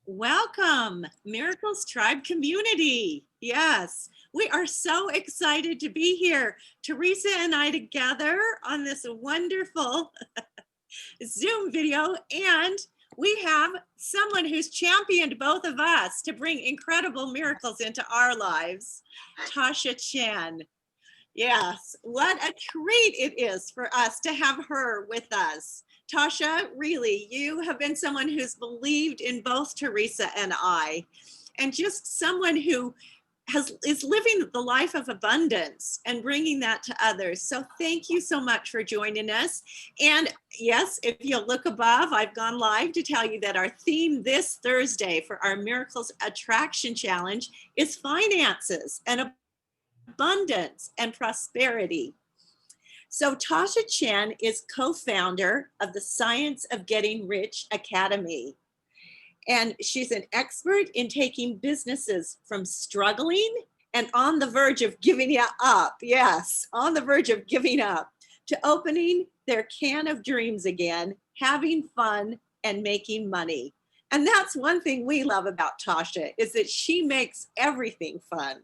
Welcome, Miracles Tribe community. Yes, we are so excited to be here. Theresa and I together on this wonderful Zoom video, and we have someone who's championed both of us to bring incredible miracles into our lives, Tasha Chen. Yes, what a treat it is for us to have her with us. Tasha, really, you have been someone who's believed in both Theresa and I, and just someone who is living the life of abundance and bringing that to others. So thank you so much for joining us. And yes, if you'll look above, I've gone live to tell you that our theme this Thursday for our Miracles Attraction Challenge is finances and abundance and prosperity. So Tasha Chen is co-founder of the Science of Getting Rich Academy. And she's an expert in taking businesses from struggling and on the verge of giving up, yes, on the verge of giving up, to opening their can of dreams again, having fun and making money. And that's one thing we love about Tasha, is that she makes everything fun.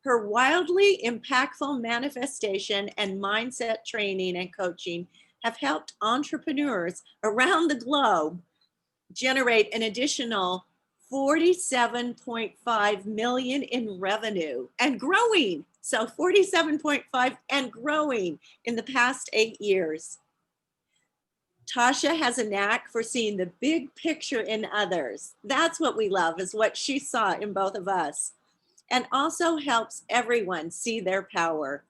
Her wildly impactful manifestation and mindset training and coaching have helped entrepreneurs around the globe generate an additional 47.5 million in revenue and growing. So 47.5 and growing in the past 8 years. Tasha has a knack for seeing the big picture in others. That's what we love, is what she saw in both of us, and also helps everyone see their power.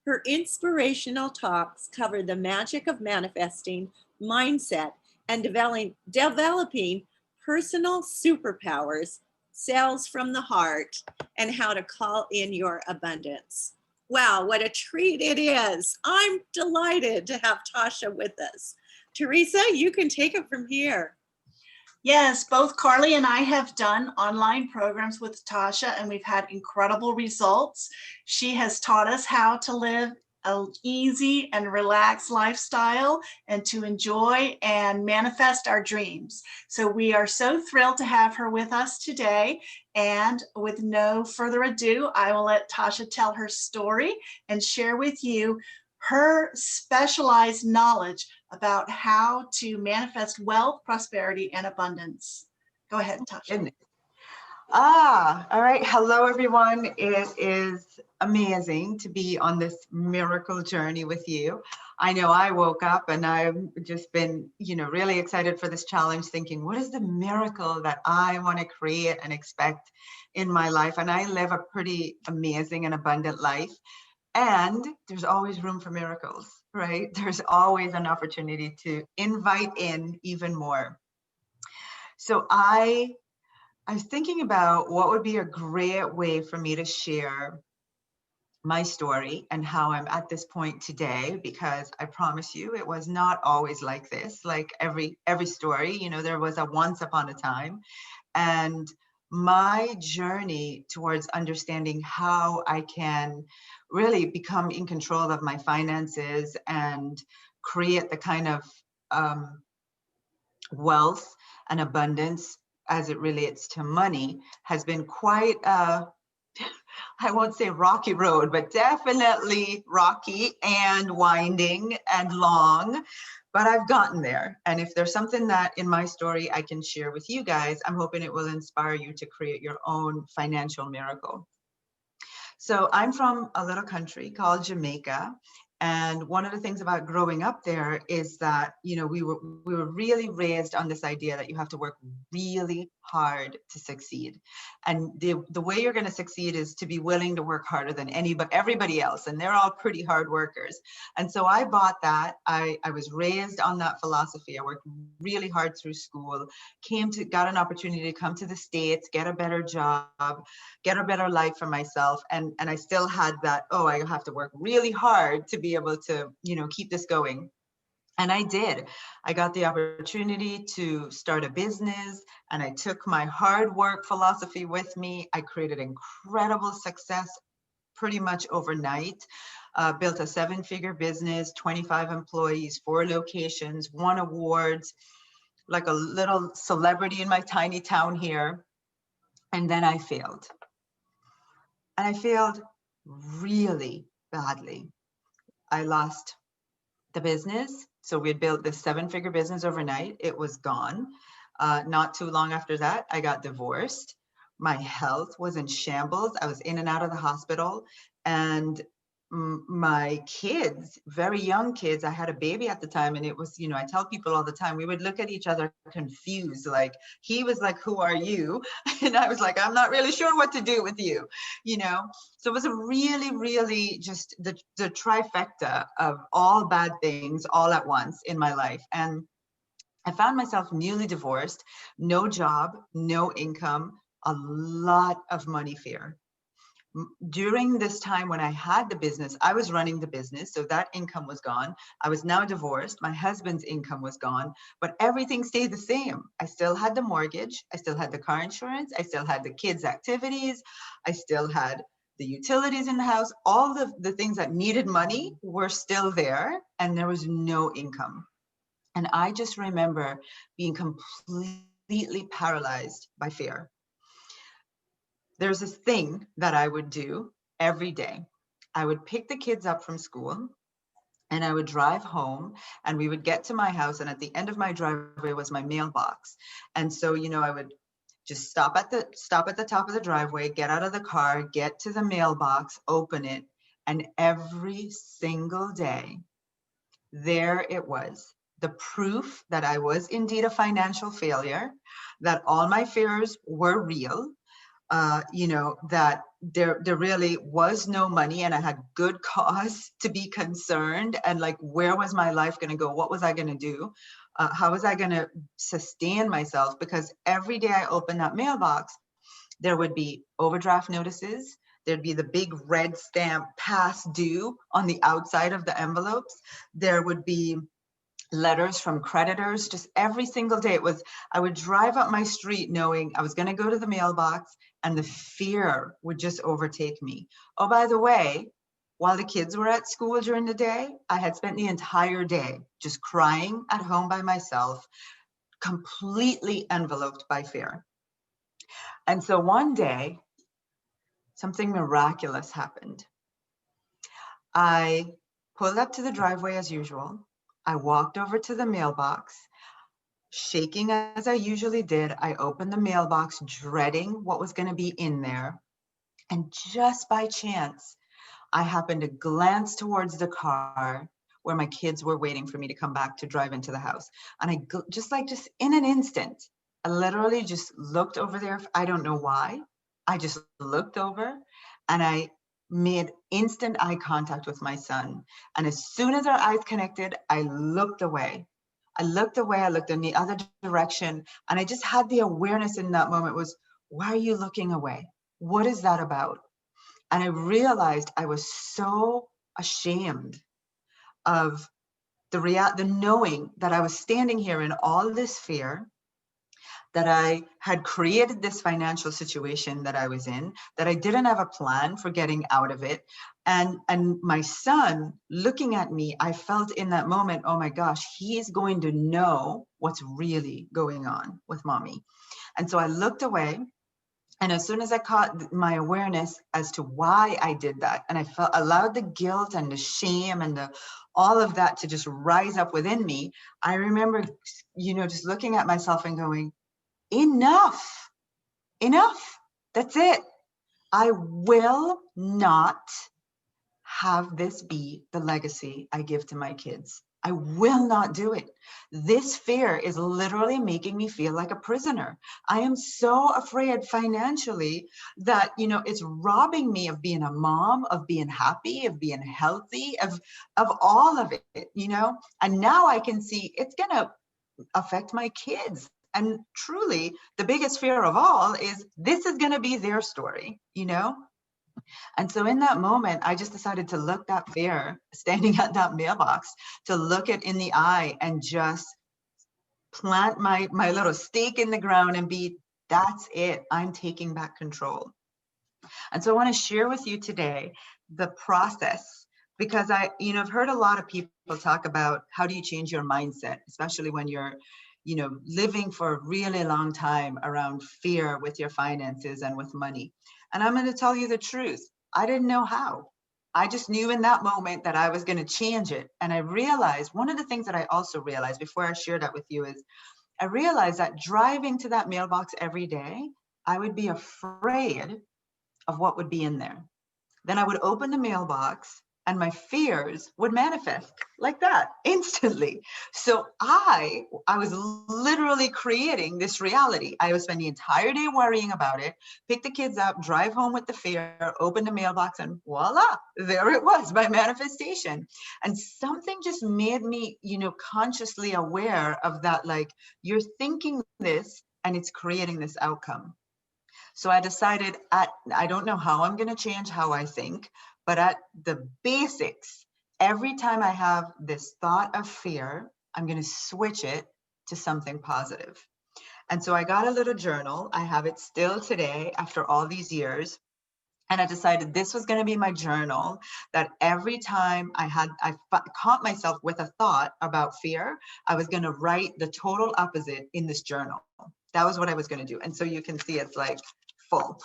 Her inspirational talks cover the magic of manifesting, mindset, and developing personal superpowers, sales from the heart, and how to call in your abundance. Wow, what a treat it is. I'm delighted to have Tasha with us. Theresa, you can take it from here. Yes, both Carly and I have done online programs with Tasha, and we've had incredible results. She has taught us how to live an easy and relaxed lifestyle and to enjoy and manifest our dreams. So we are so thrilled to have her with us today. And with no further ado, I will let Tasha tell her story and share with you her specialized knowledge about how to manifest wealth, prosperity, and abundance. Go ahead, Tasha. All right. Hello, everyone. It is amazing to be on this miracle journey with you. I know I woke up and I've just been, really excited for this challenge, thinking, what is the miracle that I want to create and expect in my life? And I live a pretty amazing and abundant life. And there's always room for miracles, right? There's always an opportunity to invite in even more. So I was thinking about what would be a great way for me to share my story and how I'm at this point today, because I promise you it was not always like this. Like every story, there was a once upon a time. And my journey towards understanding how I can really become in control of my finances and create the kind of wealth and abundance as it relates to money has been quite I won't say rocky road, but definitely rocky and winding and long, but I've gotten there. And if there's something that in my story I can share with you guys, I'm hoping it will inspire you to create your own financial miracle. So I'm from a little country called Jamaica. And one of the things about growing up there is that, we were really raised on this idea that you have to work really hard to succeed. And the way you're going to succeed is to be willing to work harder than everybody else. And they're all pretty hard workers. And so I bought that. I was raised on that philosophy. I worked really hard through school, got an opportunity to come to the States, get a better job, get a better life for myself. And I still had that, I have to work really hard to be able to, keep this going. And I did. I got the opportunity to start a business, and I took my hard work philosophy with me. I created incredible success pretty much overnight. built a 7-figure business, 25 employees, 4 locations, won awards, like a little celebrity in my tiny town here. And then I failed. And I failed really badly. I lost the business. So we had built this 7-figure business overnight. It was gone. Not too long after that, I got divorced. My health was in shambles. I was in and out of the hospital. And my kids, very young kids, I had a baby at the time, and it was, I tell people all the time, we would look at each other confused. Like, he was like, "Who are you?" And I was like, "I'm not really sure what to do with you," So it was a really, really just the trifecta of all bad things all at once in my life. And I found myself newly divorced, no job, no income, a lot of money fear. During this time when I had the business, I was running the business, so that income was gone. I was now divorced. My husband's income was gone, but everything stayed the same. I still had the mortgage. I still had the car insurance. I still had the kids' activities. I still had the utilities in the house. All the things that needed money were still there, and there was no income. And I just remember being completely paralyzed by fear. There's this thing that I would do every day. I would pick the kids up from school and I would drive home, and we would get to my house, and at the end of my driveway was my mailbox. And so, I would just stop at the top of the driveway, get out of the car, get to the mailbox, open it, and every single day, there it was. The proof that I was indeed a financial failure, that all my fears were real, that there really was no money, and I had good cause to be concerned. And like, where was my life going to go? What was I going to do? How was I going to sustain myself? Because every day I opened that mailbox, there would be overdraft notices. There'd be the big red stamp past due on the outside of the envelopes. There would be letters from creditors. Just every single day, I would drive up my street knowing I was going to go to the mailbox, and the fear would just overtake me. Oh, by the way, while the kids were at school during the day, I had spent the entire day just crying at home by myself, completely enveloped by fear. And so one day, something miraculous happened. I pulled up to the driveway as usual. I walked over to the mailbox. Shaking as I usually did, I opened the mailbox, dreading what was going to be in there. And just by chance, I happened to glance towards the car where my kids were waiting for me to come back to drive into the house. And I just in an instant, I literally just looked over there. I don't know why. I just looked over, and I made instant eye contact with my son. And as soon as our eyes connected, I looked away. I looked in the other direction, and I just had the awareness in that moment was, why are you looking away? What is that about? And I realized I was so ashamed of the knowing that I was standing here in all this fear, that I had created this financial situation that I was in, that I didn't have a plan for getting out of it. And my son looking at me, I felt in that moment, oh my gosh, he is going to know what's really going on with mommy. And so I looked away. And as soon as I caught my awareness as to why I did that, and I allowed the guilt and the shame and all of that to just rise up within me, I remember, just looking at myself and going, enough, that's it. I will not have this be the legacy I give to my kids. I will not do it. This fear is literally making me feel like a prisoner. I am so afraid financially that, it's robbing me of being a mom, of being happy, of being healthy, of all of it, and now I can see it's going to affect my kids. And truly, the biggest fear of all is this is going to be their story, And so in that moment, I just decided to look that fear, standing at that mailbox, to look it in the eye and just plant my little stake in the ground and that's it. I'm taking back control. And so I want to share with you today the process because I've heard a lot of people talk about how do you change your mindset, especially when you're, living for a really long time around fear with your finances and with money. And I'm going to tell you the truth. I didn't know how. I just knew in that moment that I was going to change it. And I realized one of the things that I also realized before I share that with you is I realized that driving to that mailbox every day, I would be afraid of what would be in there. Then I would open the mailbox and my fears would manifest like that instantly. So I was literally creating this reality. I would spend the entire day worrying about it, pick the kids up, drive home with the fear, open the mailbox, and voila, there it was, my manifestation. And something just made me, consciously aware of that, like, you're thinking this and it's creating this outcome. So I decided I don't know how I'm going to change how I think, but at the basics, every time I have this thought of fear, I'm going to switch it to something positive. And so I got a little journal. I have it still today after all these years. And I decided this was going to be my journal, that every time I caught myself with a thought about fear, I was going to write the total opposite in this journal. That was what I was going to do. And so you can see it's like full,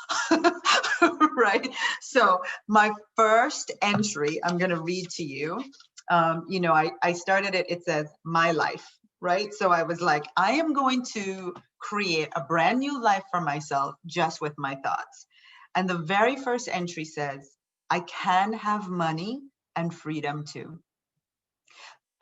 right? So my first entry, I'm going to read to you. I started it, it says my life, right? So I was like, I am going to create a brand new life for myself just with my thoughts. And the very first entry says, I can have money and freedom too.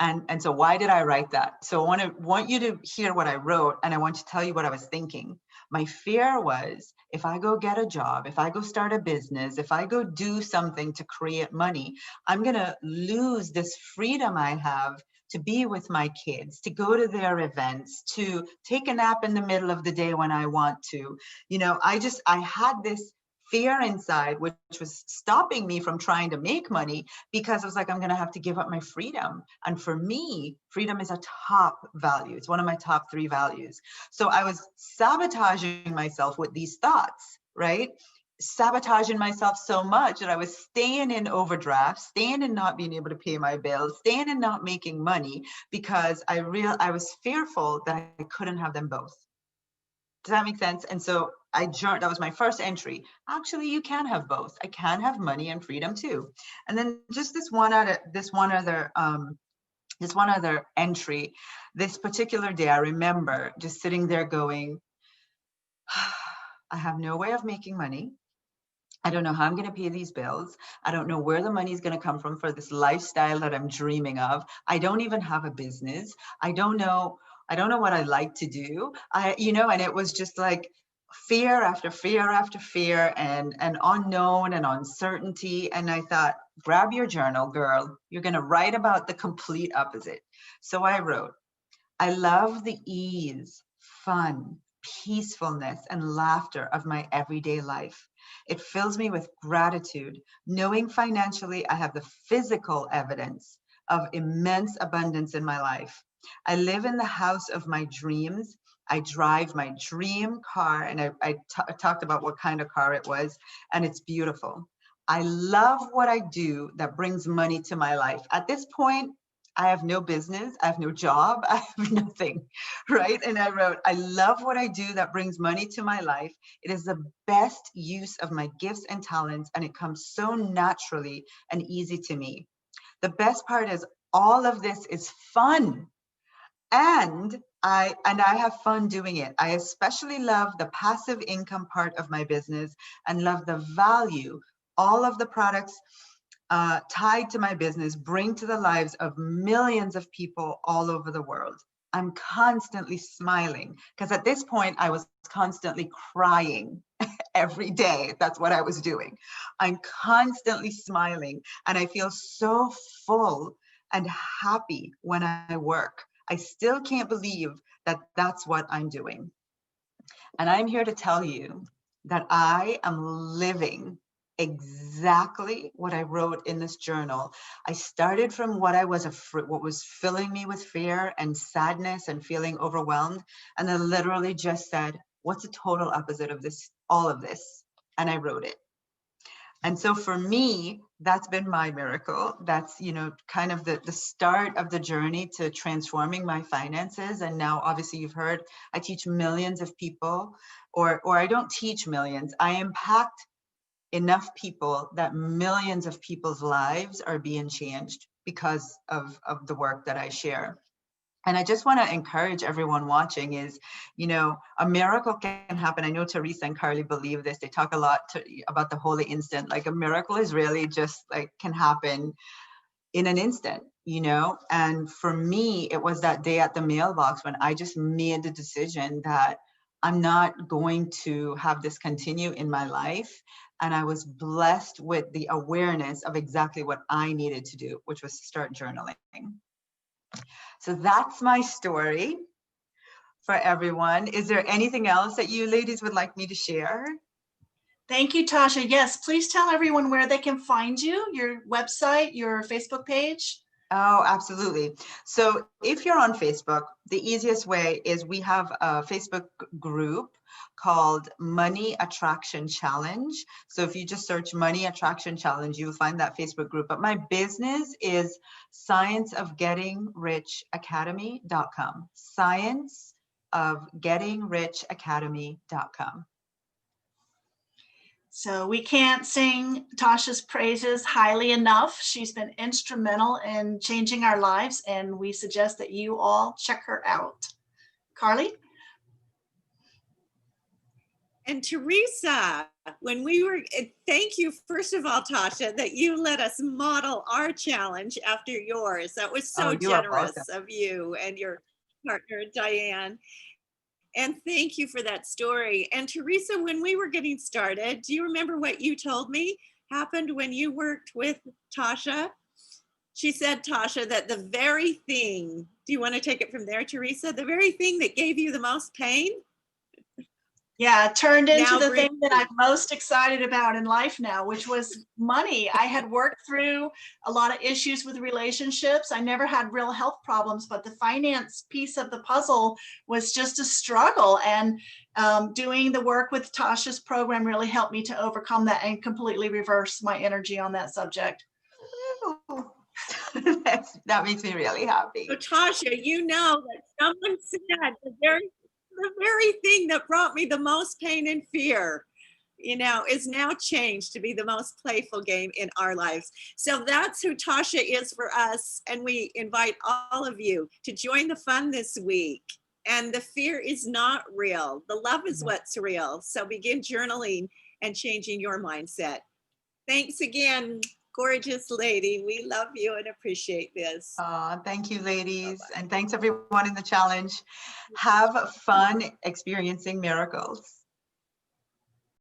And so why did I write that? So I want you to hear what I wrote, and I want to tell you what I was thinking. My fear was, if I go get a job, if I go start a business, if I go do something to create money, I'm going to lose this freedom I have to be with my kids, to go to their events, to take a nap in the middle of the day when I want to. I had this fear inside, which was stopping me from trying to make money, because I was like, I'm going to have to give up my freedom. And for me, freedom is a top value. It's one of my top 3 values. So I was sabotaging myself with these thoughts, right? Sabotaging myself so much that I was staying in overdraft, staying in not being able to pay my bills, staying in not making money, because I was fearful that I couldn't have them both. Does that make sense? And so that was my first entry. Actually, you can have both. I can have money and freedom too. And then just this one other entry. This particular day, I remember just sitting there going, I have no way of making money. I don't know how I'm going to pay these bills. I don't know where the money is going to come from for this lifestyle that I'm dreaming of. I don't even have a business. I don't know what I like to do. And it was just like fear after fear after fear, and unknown and uncertainty. And I thought, grab your journal, girl. You're going to write about the complete opposite. So I wrote, I love the ease, fun, peacefulness, and laughter of my everyday life. It fills me with gratitude, knowing financially I have the physical evidence of immense abundance in my life. I live in the house of my dreams. I drive my dream car, and I talked about what kind of car it was, and it's beautiful. I love what I do that brings money to my life. At this point, I have no business, I have no job, I have nothing, right? And I wrote, I love what I do that brings money to my life. It is the best use of my gifts and talents, and it comes so naturally and easy to me. The best part is all of this is fun. And I have fun doing it. I especially love the passive income part of my business and love the value all of the products tied to my business bring to the lives of millions of people all over the world. I'm constantly smiling, because at this point I was constantly crying every day. That's what I was doing. I'm constantly smiling, and I feel so full and happy when I work. I still can't believe that that's what I'm doing. And I'm here to tell you that I am living exactly what I wrote in this journal. I started from what was filling me with fear and sadness and feeling overwhelmed. And then literally just said, what's the total opposite of this, all of this? And I wrote it. And so for me, that's been my miracle. That's, you know, kind of the start of the journey to transforming my finances. And now, obviously, you've heard I teach millions of people, or I don't teach millions. I impact enough people that millions of people's lives are being changed because of the work that I share. And I just want to encourage everyone watching is, you know, a miracle can happen. I know Theresa and Carly believe this. They talk a lot about the holy instant. Like a miracle is really just like can happen in an instant, you know? And for me, it was that day at the mailbox when I just made the decision that I'm not going to have this continue in my life. And I was blessed with the awareness of exactly what I needed to do, which was to start journaling. So that's my story for everyone. Is there anything else that you ladies would like me to share? Thank you, Tasha. Yes, please tell everyone where they can find you, your website, your Facebook page. Oh, absolutely. So if you're on Facebook, the easiest way is we have a Facebook group called Money Attraction Challenge. So if you just search Money Attraction Challenge, you'll find that Facebook group. But my business is scienceofgettingrichacademy.com. Scienceofgettingrichacademy.com. So we can't sing Tasha's praises highly enough. She's been instrumental in changing our lives, and we suggest that you all check her out. Carly? And Theresa, when we were, thank you, first of all, Tasha, that you let us model our challenge after yours. That was so generous of you and your partner, Diane. And thank you for that story. And Theresa, when we were getting started, do you remember what you told me happened when you worked with Tasha? She said, Tasha, that the very thing, do you want to take it from there, Theresa? The very thing that gave you the most pain? Yeah, it turned into the thing that I'm most excited about in life now, which was money. I had worked through a lot of issues with relationships. I never had real health problems, but the finance piece of the puzzle was just a struggle. And doing the work with Tasha's program really helped me to overcome that and completely reverse my energy on that subject. That makes me really happy. So Tasha, you know that someone said the very thing that brought me the most pain and fear, you know, is now changed to be the most playful game in our lives. So that's who Tasha is for us. And we invite all of you to join the fun this week. And the fear is not real. The love is what's real. So begin journaling and changing your mindset. Thanks again, gorgeous lady. We love you and appreciate this. Thank you, ladies. Bye-bye. And thanks everyone in the challenge. Have fun experiencing miracles.